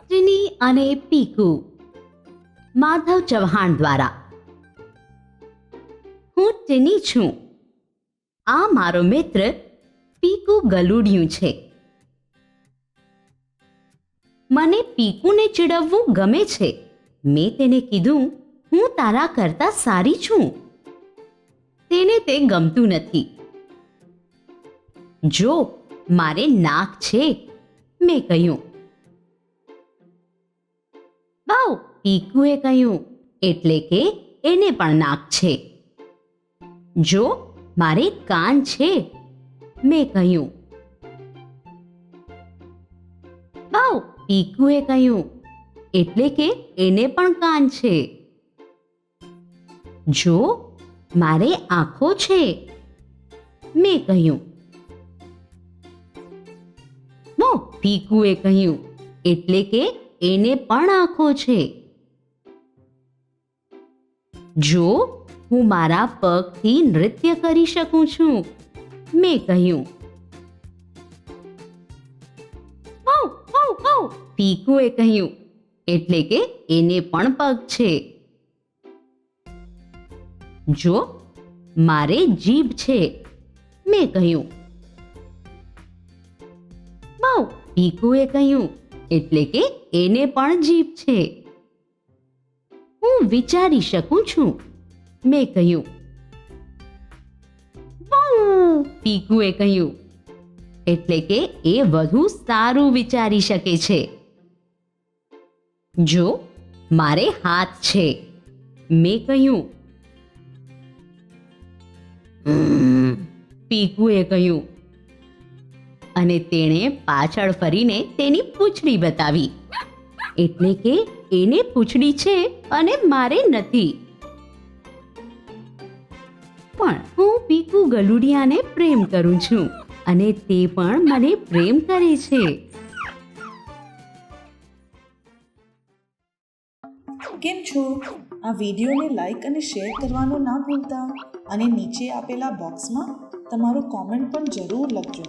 ટીની અને પીકુ, માધવ ચૌહાણ દ્વારા. હું ટીની છું. આ મારો મિત્ર પીકુ ગલુડિયું છે. મને પીકુને ચીડવવું ગમે છે. મેં તેને કીધું, હું તારા કરતા સારી છું. તેને તે ગમતું નથી. જો મારે નાક છે, મેં કહ્યું. વાવ, પીકુએ કહ્યું, એટલે કે એને પણ નાક છે. જો મારે કાન છે, મેં કહ્યું. વાવ, પીકુએ કહ્યું, એટલે કે એને પણ કાન છે. જો મારે આંખો છે, મેં કહ્યું. વાહ, પીકુએ કહ્યું, એટલે કે એને પણ આંખો છે. જો હું મારા પગથી નૃત્ય કરી શકું છું, મેં કહ્યું. વાવ વાવ વાવ, પીકુએ કહ્યું, એટલે કે એને પણ પગ છે. જો મારે જીભ છે, મેં કહ્યું. વાવ, પીકુએ કહ્યું, એટલે કે એને પણ જીભ છે. હું વિચારી શકું છું, મેં કહ્યું. વાવ, પીકુએ કહ્યું, એટલે કે એ વધુ સારું વિચારી શકે છે. જો મારે હાથ છે, મેં કહ્યું. પીકુએ કહ્યું, અને તેણે પાછળ ફરીને તેની પૂંછડી બતાવી, એટલે કે એને પૂંછડી છે અને મારે નથી. પણ હું પીકુ ગલુડિયાને પ્રેમ કરું છું અને તે પણ મને પ્રેમ કરે છે. કેમ છો? આ વિડીયોને લાઈક અને શેર કરવાનું ના ભૂલતા અને નીચે આપેલા બોક્સમાં તમારો કોમેન્ટ પણ જરૂર લખજો.